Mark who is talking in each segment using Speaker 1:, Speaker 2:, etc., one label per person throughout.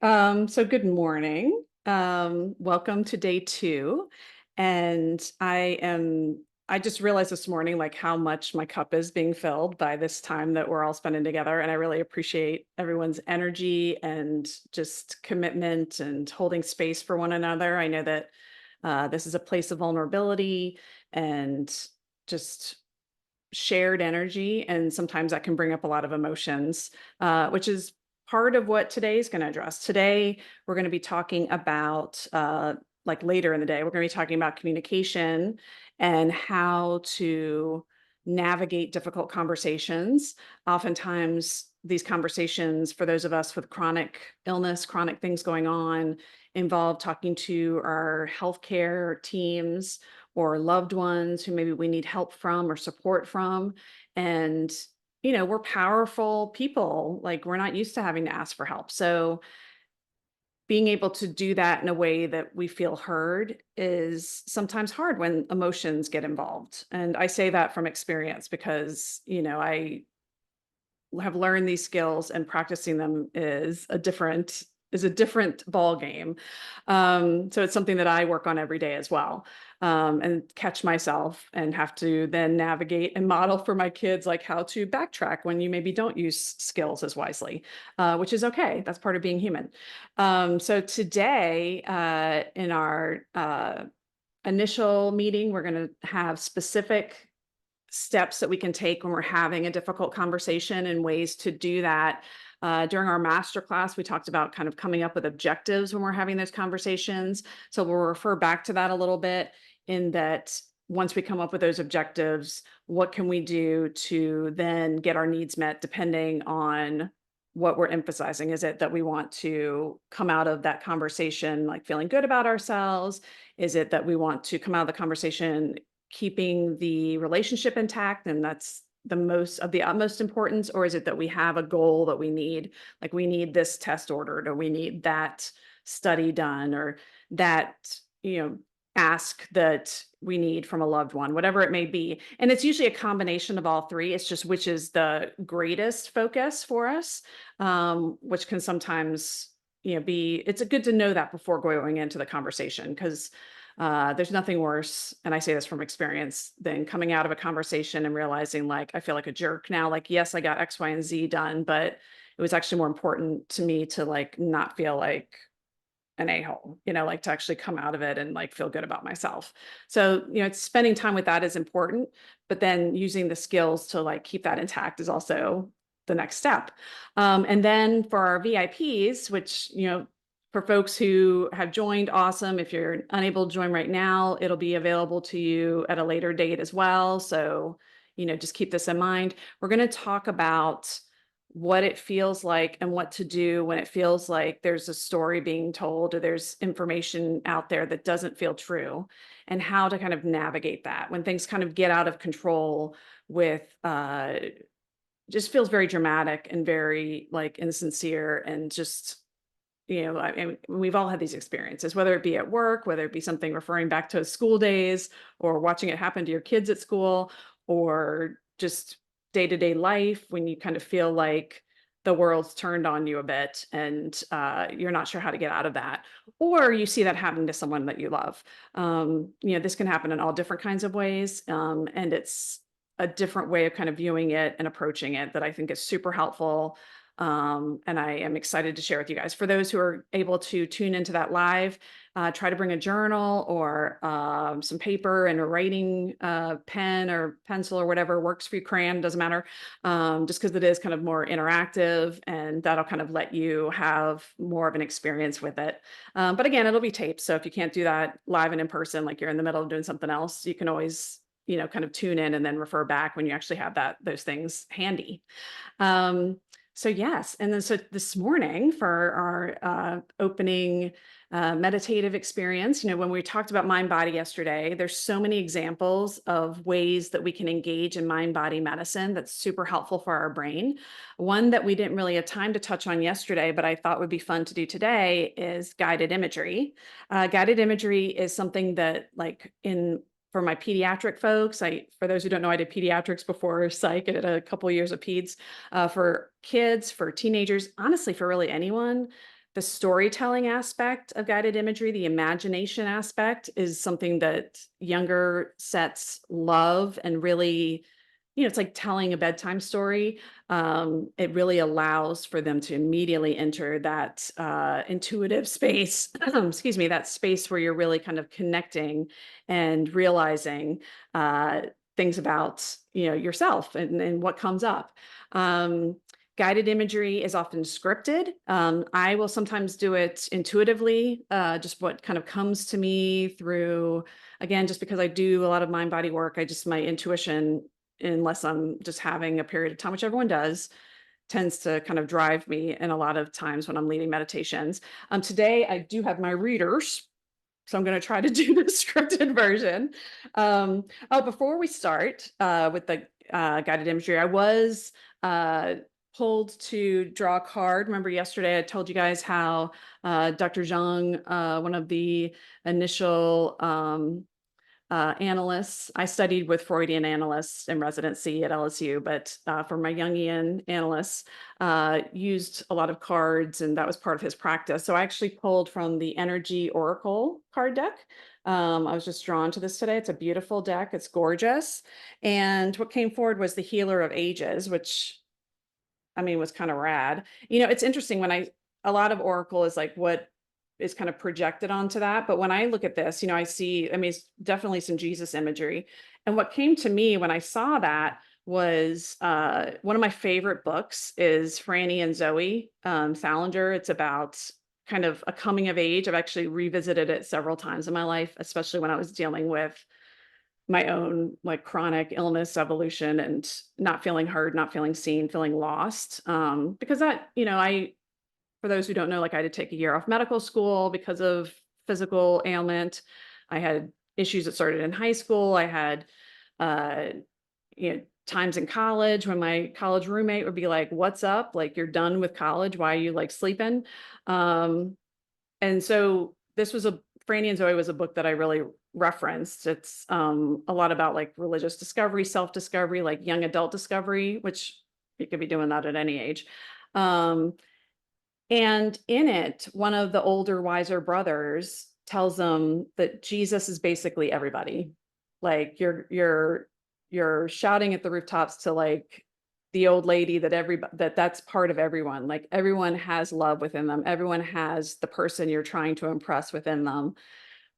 Speaker 1: So good morning. Welcome to day two. And I just realized this morning like how much my cup is being filled by this time that we're all spending together. And I really appreciate everyone's energy and just commitment and holding space for one another. I know that this is a place of vulnerability and just shared energy, and sometimes that can bring up a lot of emotions, which is part of what today is going to address. Today, we're going to be talking about, like later in the day, we're going to be talking about communication and how to navigate difficult conversations. Oftentimes, these conversations, for those of us with chronic illness, chronic things going on, involve talking to our healthcare teams or loved ones who maybe we need help from or support from. And, we're powerful people. Like, we're not used to having to ask for help. So, being able to do that in a way that we feel heard is sometimes hard when emotions get involved. And I say that from experience because, I have learned these skills, and practicing them is a different ball game. So it's something that I work on every day as well, and catch myself and have to then navigate and model for my kids like how to backtrack when you maybe don't use skills as wisely, which is okay. That's part of being human. So today, in our initial meeting, we're going to have specific steps that we can take when we're having a difficult conversation and ways to do that. During our master class, we talked about kind of coming up with objectives when we're having those conversations. So we'll refer back to that a little bit, in that once we come up with those objectives, what can we do to then get our needs met depending on what we're emphasizing? Is it that we want to come out of that conversation like feeling good about ourselves? Is it that we want to come out of the conversation keeping the relationship intact, and that's the most of the utmost importance? Or is it that we have a goal that we need, like we need this test ordered, or we need that study done, or that, ask that we need from a loved one, whatever it may be? And it's usually a combination of all three. It's just which is the greatest focus for us, which can sometimes, be, it's good to know that before going into the conversation, because there's nothing worse, and I say this from experience, than coming out of a conversation and realizing, like, I feel like a jerk now. Like, yes, I got X, Y, and Z done, but it was actually more important to me to like not feel like an a-hole, like to actually come out of it and like feel good about myself. So, it's spending time with that is important, but then using the skills to like keep that intact is also the next step. And then for our VIPs, which, for folks who have joined, awesome. If you're unable to join right now, it'll be available to you at a later date as well. So, just keep this in mind. We're going to talk about what it feels like and what to do when it feels like there's a story being told or there's information out there that doesn't feel true, and how to kind of navigate that when things kind of get out of control with just feels very dramatic and very like insincere, and just, and we've all had these experiences, whether it be at work, whether it be something referring back to school days, or watching it happen to your kids at school, or just day-to-day life when you kind of feel like the world's turned on you a bit, and you're not sure how to get out of that, or you see that happening to someone that you love. This can happen in all different kinds of ways, and it's a different way of kind of viewing it and approaching it that I think is super helpful. And I am excited to share with you guys. For those who are able to tune into that live, try to bring a journal or some paper and a writing pen or pencil or whatever works for you, crayon, doesn't matter, just because it is kind of more interactive, and that'll kind of let you have more of an experience with it. But again, it'll be taped. So if you can't do that live and in person, like you're in the middle of doing something else, you can always, kind of tune in and then refer back when you actually have those things handy. Um, so yes, and then so this morning for our opening meditative experience, when we talked about mind body yesterday, there's so many examples of ways that we can engage in mind body medicine that's super helpful for our brain. One that we didn't really have time to touch on yesterday, but I thought would be fun to do today, is guided imagery. Guided imagery is something that, like, for my pediatric folks, for those who don't know, I did pediatrics before psych. I did a couple years of peds. For kids, for teenagers, honestly, for really anyone, the storytelling aspect of guided imagery, the imagination aspect is something that younger sets love and really, it's like telling a bedtime story. It really allows for them to immediately enter that intuitive space, excuse me, that space where you're really kind of connecting and realizing things about, yourself and what comes up. Um, Guided imagery is often scripted. I will sometimes do it intuitively, just what kind of comes to me through, again, just because I do a lot of mind body work, my intuition, unless I'm just having a period of time, which everyone does, tends to kind of drive me in a lot of times when I'm leading meditations. Today, I do have my readers. So I'm going to try to do the scripted version. Before we start with the guided imagery, I was pulled to draw a card. Remember yesterday I told you guys how Dr. Zhang, one of the initial analysts, I studied with Freudian analysts in residency at LSU, but for my Jungian analysts, used a lot of cards, and that was part of his practice. So I actually pulled from the Energy Oracle card deck. I was just drawn to this today. It's a beautiful deck. It's gorgeous. And what came forward was the Healer of Ages, which was kind of rad. It's interesting a lot of Oracle is like what is kind of projected onto that. But when I look at this, I see, it's definitely some Jesus imagery. And what came to me when I saw that was one of my favorite books is Franny and Zoe Salinger. It's about kind of a coming of age. I've actually revisited it several times in my life, especially when I was dealing with my own like chronic illness evolution and not feeling heard, not feeling seen, feeling lost. Because that, for those who don't know, like I had to take a year off medical school because of physical ailment. I had issues that started in high school. I had, times in college when my college roommate would be like, "What's up? Like you're done with college. Why are you like sleeping?" And so Franny and Zoe was a book that I really referenced. It's a lot about like religious discovery, self-discovery, like young adult discovery, which you could be doing that at any age. And in it, one of the older, wiser brothers tells them that Jesus is basically everybody. Like you're shouting at the rooftops to like the old lady that's part of everyone. Like everyone has love within them. Everyone has the person you're trying to impress within them.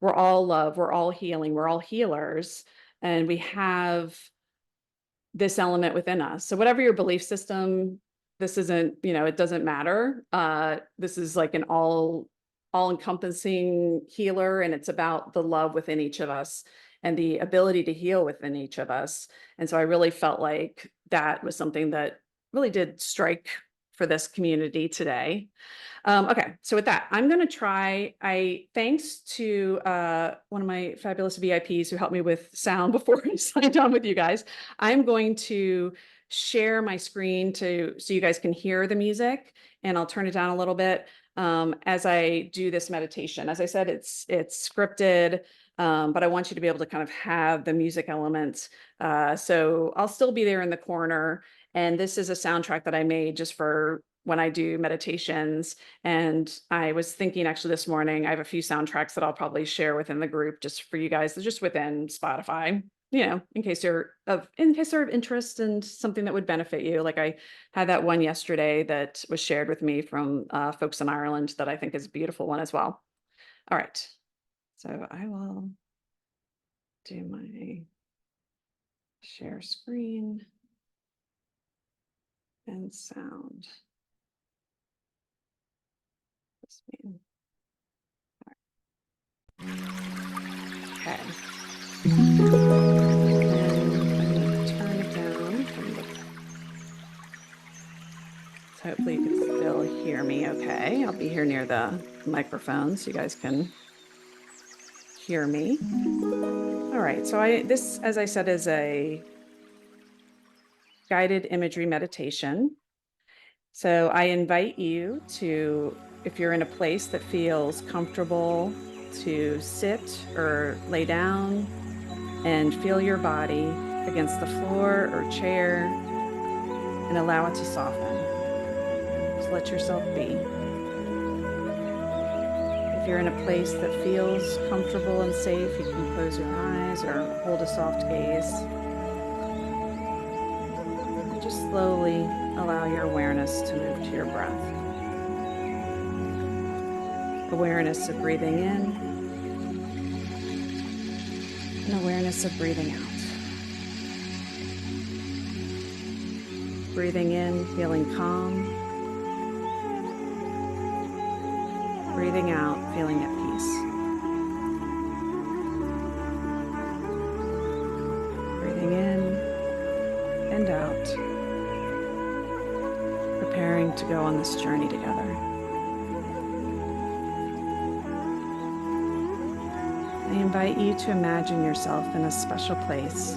Speaker 1: We're all love. We're all healing. We're all healers. And we have this element within us. So whatever your belief system, this isn't, it doesn't matter. This is like an all encompassing healer. And it's about the love within each of us and the ability to heal within each of us. And so I really felt like that was something that really did strike for this community today. Okay, so with that, I'm going to thanks to one of my fabulous VIPs who helped me with sound before I signed on with you guys. I'm going to share my screen so you guys can hear the music, and I'll turn it down a little bit as I do this meditation. As I said, it's scripted, but I want you to be able to kind of have the music elements. So I'll still be there in the corner. And this is a soundtrack that I made just for when I do meditations. And I was thinking actually this morning, I have a few soundtracks that I'll probably share within the group just for you guys, just within Spotify, in case they're of interest and something that would benefit you. Like I had that one yesterday that was shared with me from folks in Ireland that I think is a beautiful one as well. All right. So I will do my share screen and sound. Okay. And I'm going to turn it down so hopefully you can still hear me okay. I'll be here near the microphone so you guys can hear me. All right, so this, as I said, is a guided imagery meditation. So I invite you to, if you're in a place that feels comfortable, to sit or lay down and feel your body against the floor or chair and allow it to soften. Just let yourself be. If you're in a place that feels comfortable and safe, you can close your eyes or hold a soft gaze. And just slowly allow your awareness to move to your breath. Awareness of breathing in and awareness of breathing out. Breathing in, feeling calm. Breathing out, feeling at peace. Breathing in and out. Preparing to go on this journey together. I invite you to imagine yourself in a special place.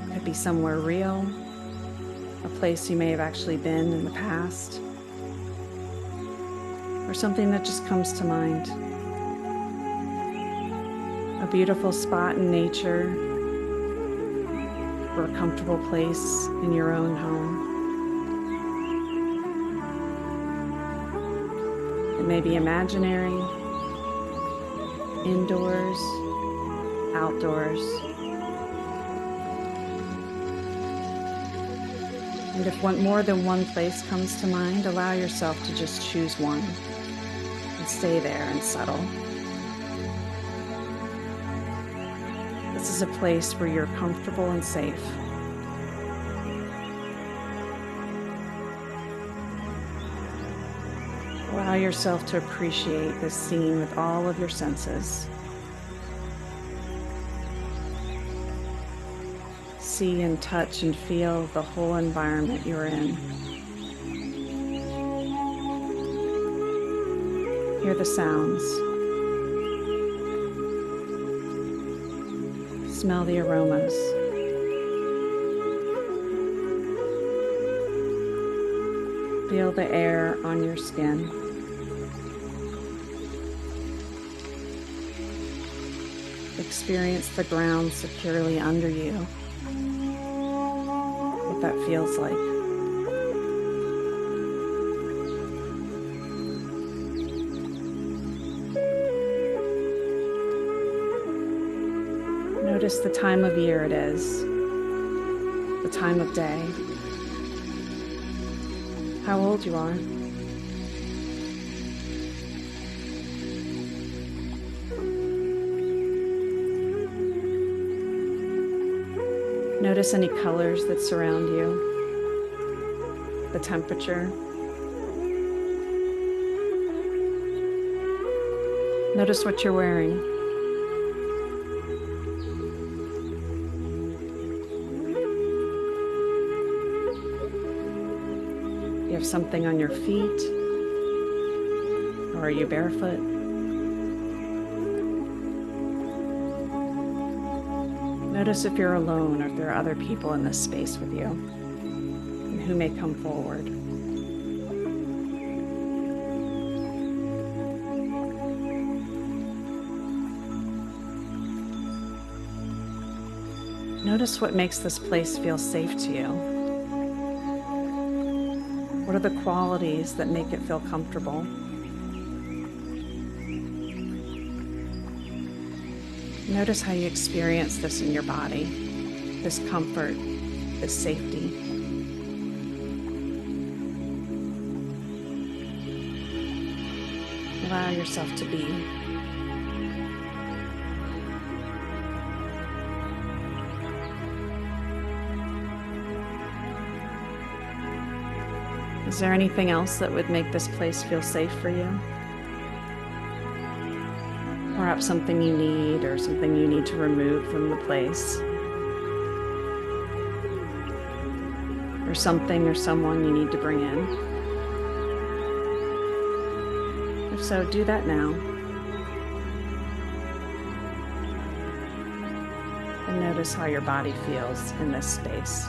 Speaker 1: It could be somewhere real, a place you may have actually been in the past, or something that just comes to mind. A beautiful spot in nature, or a comfortable place in your own home. It may be imaginary, indoors, outdoors. And if more than one place comes to mind, allow yourself to just choose one and stay there and settle. This is a place where you're comfortable and safe. Allow yourself to appreciate this scene with all of your senses. See and touch and feel the whole environment you're in. Hear the sounds. Smell the aromas. Feel the air on your skin. Experience the ground securely under you. What that feels like. Notice the time of year it is, the time of day, how old you are. Notice any colors that surround you, the temperature. Notice what you're wearing. You have something on your feet, or are you barefoot? Notice if you're alone or if there are other people in this space with you, and who may come forward. Notice what makes this place feel safe to you. What are the qualities that make it feel comfortable? Notice how you experience this in your body, this comfort, this safety. Allow yourself to be. Is there anything else that would make this place feel safe for you? Perhaps something you need or something you need to remove from the place. Or something or someone you need to bring in. If so, do that now. And notice how your body feels in this space.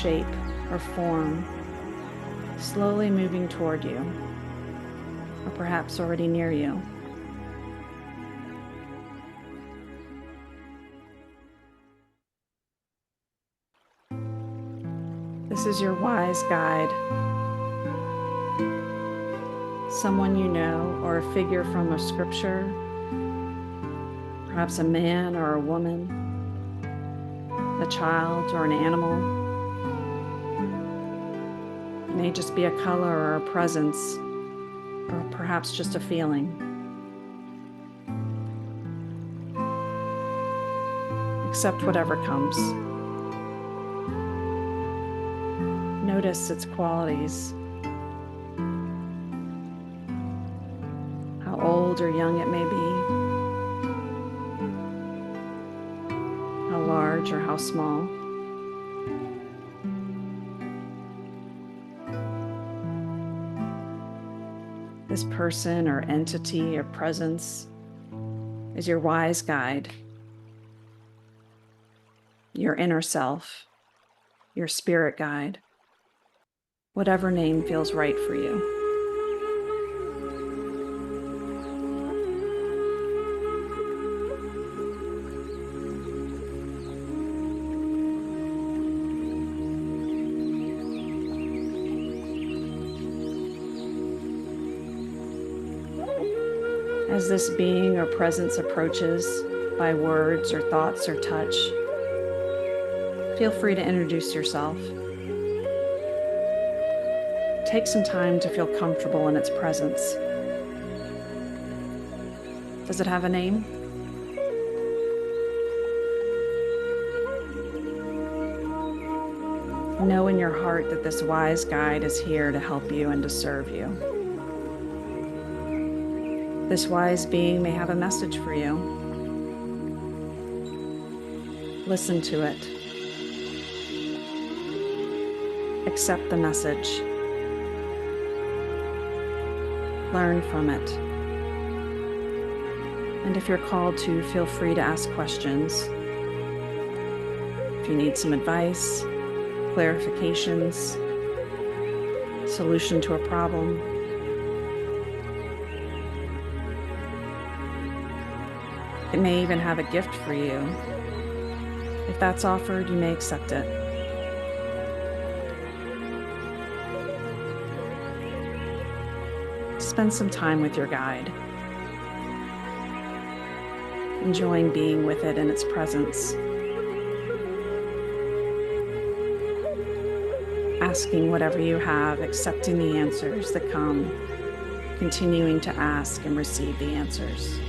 Speaker 1: shape or form, slowly moving toward you, or perhaps already near you. This is your wise guide, someone you know or a figure from a scripture, perhaps a man or a woman, a child or an animal. It may just be a color or a presence, or perhaps just a feeling. Accept whatever comes. Notice its qualities, how old or young it may be, how large or how small. This person or entity or presence is your wise guide, your inner self, your spirit guide, whatever name feels right for you. As this being or presence approaches by words or thoughts or touch, feel free to introduce yourself. Take some time to feel comfortable in its presence. Does it have a name? Know in your heart that this wise guide is here to help you and to serve you. This wise being may have a message for you. Listen to it. Accept the message. Learn from it. And if you're called to, feel free to ask questions. If you need some advice, clarifications, solution to a problem, it may even have a gift for you. If that's offered, you may accept it. Spend some time with your guide, enjoying being with it in its presence, asking whatever you have, accepting the answers that come, continuing to ask and receive the answers.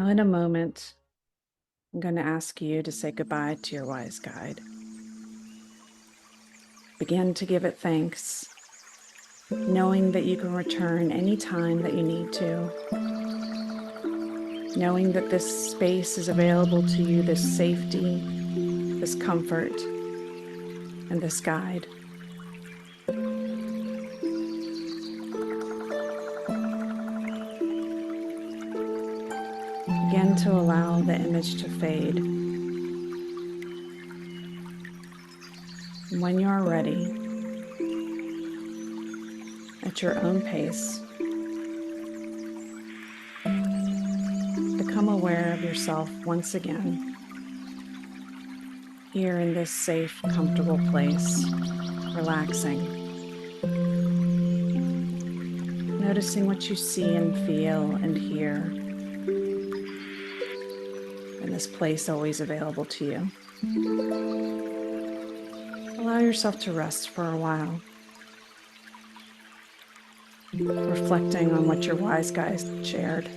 Speaker 1: Now, in a moment, I'm going to ask you to say goodbye to your wise guide. Begin to give it thanks, knowing that you can return any time that you need to, knowing that this space is available to you, this safety, this comfort, and this guide. Begin to allow the image to fade. And when you are ready, at your own pace, become aware of yourself once again, here in this safe, comfortable place, relaxing, noticing what you see and feel and hear, in this place always available to you. Allow yourself to rest for a while, reflecting on what your wise guys shared.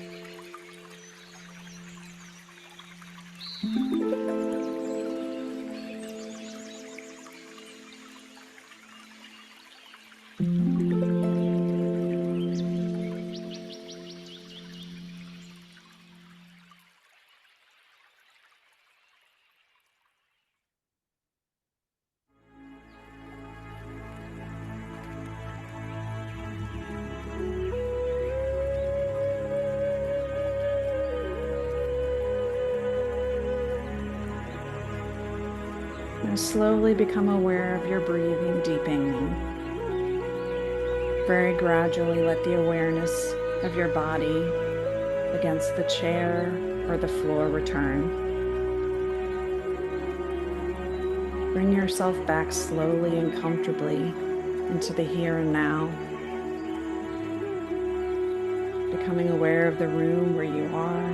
Speaker 1: Now slowly become aware of your breathing deepening. Very gradually let the awareness of your body against the chair or the floor return. Bring yourself back slowly and comfortably into the here and now, becoming aware of the room where you are,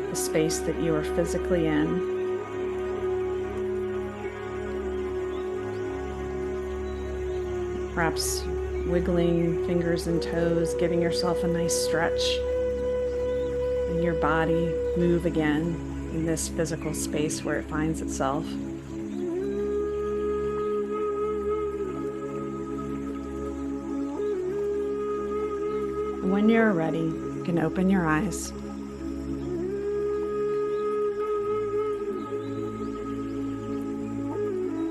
Speaker 1: the space that you are physically in. Perhaps wiggling fingers and toes, giving yourself a nice stretch, and your body move again in this physical space where it finds itself. And when you're ready, you can open your eyes.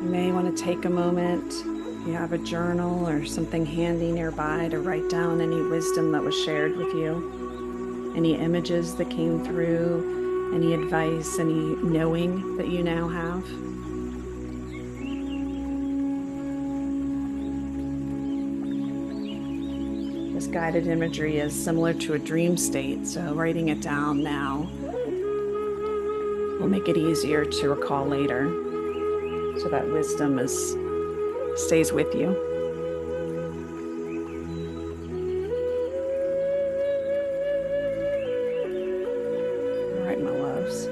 Speaker 1: You may want to take a moment. You have a journal or something handy nearby to write down any wisdom that was shared with you, any images that came through, any advice, any knowing that you now have. This guided imagery is similar to a dream state, so writing it down now will make it easier to recall later, so that wisdom stays with you. All right, my loves.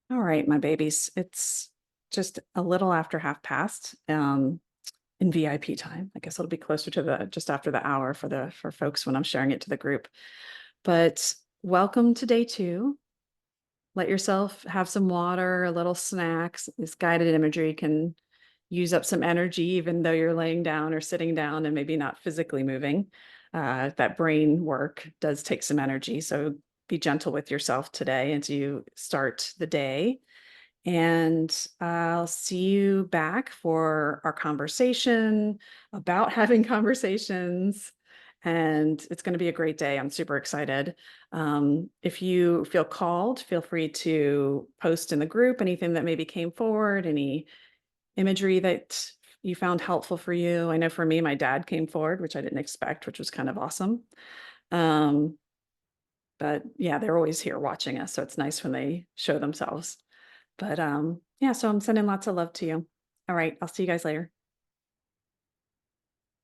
Speaker 1: All right, my babies. It's just a little after past. In VIP time. I guess it'll be closer to just after the hour for folks when I'm sharing it to the group. But welcome to day 2. Let yourself have some water, a little snacks. This guided imagery can use up some energy, even though you're laying down or sitting down and maybe not physically moving. That brain work does take some energy. So be gentle with yourself today as you start the day. And I'll see you back for our conversation about having conversations. And it's going to be a great day. I'm super excited. If you feel called, feel free to post in the group anything that maybe came forward, any imagery that you found helpful for you. I know for me, my dad came forward, which I didn't expect, which was kind of awesome. But yeah, they're always here watching us. So it's nice when they show themselves. But yeah, so I'm sending lots of love to you. All right, I'll see you guys later.